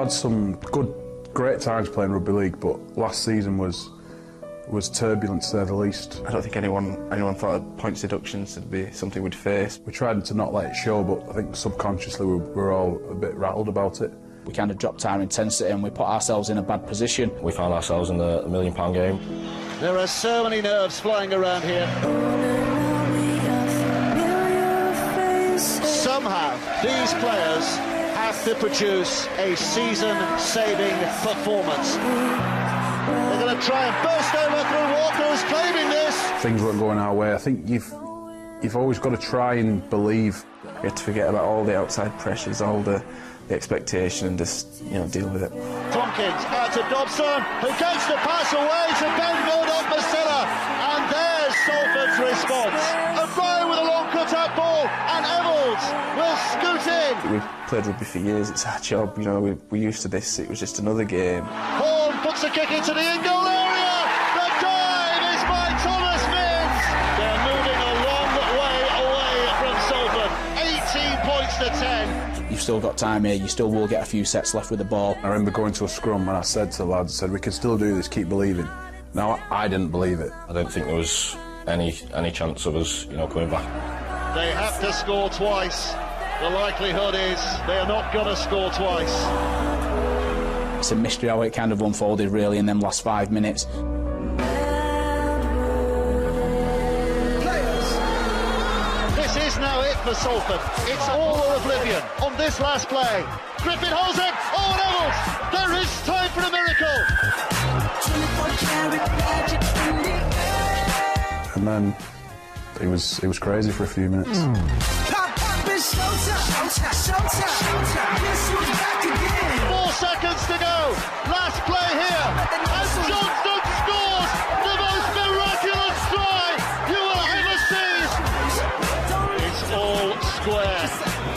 had some great times playing rugby league, but last season was turbulent to say the least. I don't think anyone thought points deductions would be something we'd face. We tried to not let it show, but I think subconsciously we were all a bit rattled about it. We kind of dropped our intensity and we put ourselves in a bad position. We found ourselves in the £1 million game. There are so many nerves flying around here. Somehow, these players have to produce a season-saving performance. They're going to try and burst over through Walker, who's claiming this. Things weren't going our way. I think you've always got to try and believe. You have to forget about all the outside pressures, all the expectation, and just, deal with it. Tompkins out to Dobson, who gets the pass away to Ben Gordon-Masilla, and there's Salford's response. O'Brien with a long cut-out ball, and Evalds will scoot in. We've played rugby for years, it's our job, we're used to this, it was just another game. Horn puts the kick into the in-goal area, the dive is by Thomas Mills. They're moving a long way away from Salford, 18 points to 10. You've still got time here, you still will get a few sets left with the ball. I remember going to a scrum and I said to the lads, we can still do this, keep believing. Now, I didn't believe it. I don't think there was any chance of us, coming back. They have to score twice. The likelihood is they are not going to score twice. It's a mystery how it kind of unfolded really in them last 5 minutes. This is now it for Salford. It's all or oblivion on this last play. Griffin holds it. Oh, Evalds! There is time for a miracle. And then it was crazy for a few minutes. 4 seconds to go. Last play here. And Johnston scores the most miraculous try you will ever see. It's all square.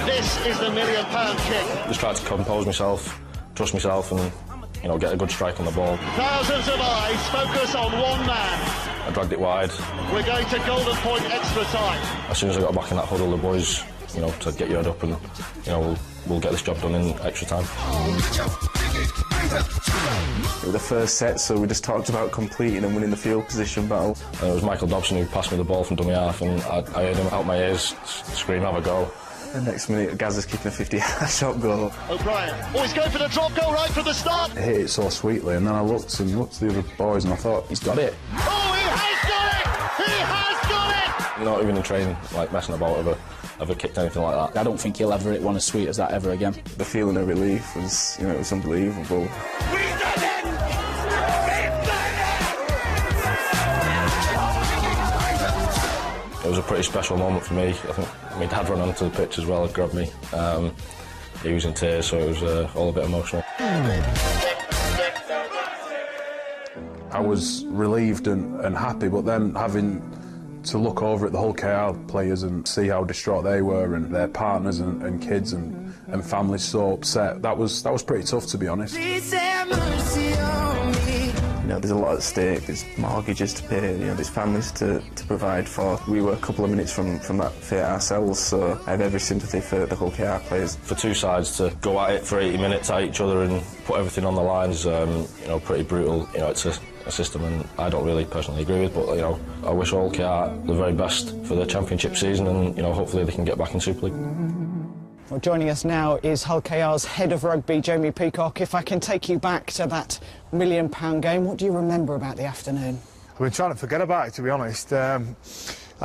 This is the £1 million kick. Just tried to compose myself, trust myself, and get a good strike on the ball. Thousands of eyes focus on one man. I dragged it wide. We're going to golden point extra time. As soon as I got back in that huddle, the boys, to get your head up and, we'll get this job done in extra time. It was the first set, so we just talked about completing and winning the field position battle. It was Michael Dobson who passed me the ball from dummy half, and I heard him out my ears scream, "Have a go." The next minute, Gazza's kicking a 50-yard shot goal. O'Brien, he's going for the drop goal right from the start. It hit it so sweetly, and then I looked to the other boys and I thought, he's got it. Oh, he has got it! He has got it! Not even in training, messing about, ever kicked anything like that. I don't think he'll ever hit one as sweet as that ever again. The feeling of relief was, it was unbelievable. We did it! It was a pretty special moment for me. I think my dad ran onto the pitch as well and grabbed me. He was in tears, so it was all a bit emotional. I was relieved and happy, but then having to look over at the Hull KR players and see how distraught they were, and their partners and kids and families so upset, that was pretty tough, to be honest. There's a lot at stake, there's mortgages to pay, there's families to provide for. We were a couple of minutes from that fate ourselves, so I have every sympathy for the Hull KR players. For two sides to go at it for 80 minutes at each other and put everything on the line is, pretty brutal. It's a system, and I don't really personally agree with, but, I wish Hull KR the very best for the championship season, and, hopefully they can get back in Super League. Well, joining us now is Hull KR's head of rugby, Jamie Peacock. If I can take you back to that £1 million game, what do you remember about the afternoon? I've been trying to forget about it, to be honest. I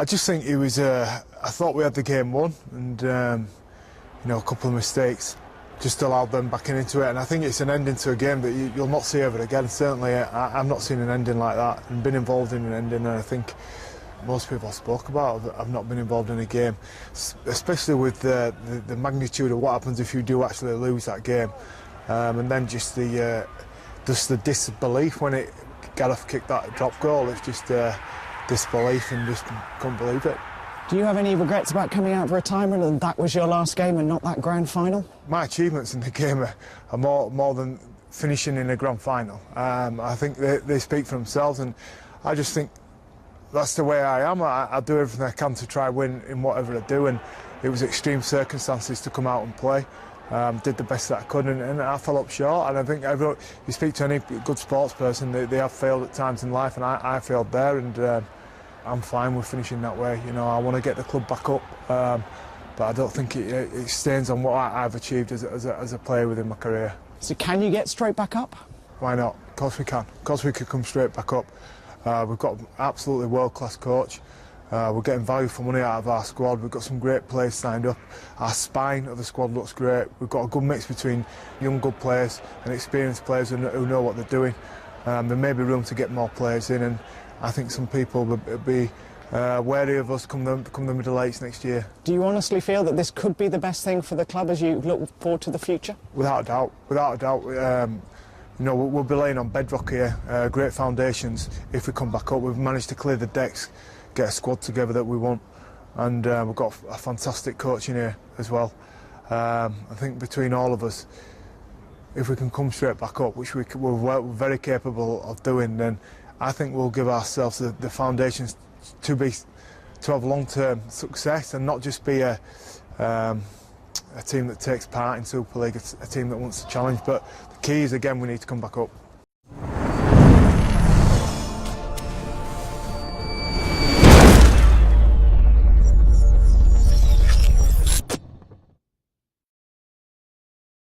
just think it was. I thought we had the game won, and a couple of mistakes just allowed them backing into it. And I think it's an ending to a game that you'll not see ever again. Certainly, I've not seen an ending like that and been involved in an ending. And I think most people I spoke about have not been involved in a game, especially with the magnitude of what happens if you do actually lose that game, and then just the disbelief when Gareth kicked that drop goal. It's just disbelief and just couldn't believe it. Do you have any regrets about coming out for retirement and that was your last game and not that grand final? My achievements in the game are more than finishing in a grand final. I think they speak for themselves, and I just think that's the way I am. I do everything I can to try and win in whatever I do, and it was extreme circumstances to come out and play. did the best that I could, and I fell up short. And I think if you speak to any good sports person, they have failed at times in life, and I failed there, and I'm fine with finishing that way. You know, I want to get the club back up, but I don't think it stains on what I've achieved as a player within my career. So can you get straight back up? Why not? Of course we can. Of course we could come straight back up. We've got an absolutely world-class coach. We're getting value for money out of our squad. We've got some great players signed up. Our spine of the squad looks great. We've got a good mix between young good players and experienced players who know what they're doing. There may be room to get more players in, and I think some people will be wary of us come the middle eights next year. Do you honestly feel that this could be the best thing for the club as you look forward to the future? Without a doubt. Without a doubt. You know, we'll be laying on bedrock here, great foundations. If we come back up, we've managed to clear the decks, get a squad together that we want, and we've got a fantastic coach in here as well. I think between all of us, if we can come straight back up, which we're very capable of doing, then I think we'll give ourselves the foundations to have long-term success and not just be a team that takes part in Super League, a team that wants to challenge. But the key is, again, we need to come back up.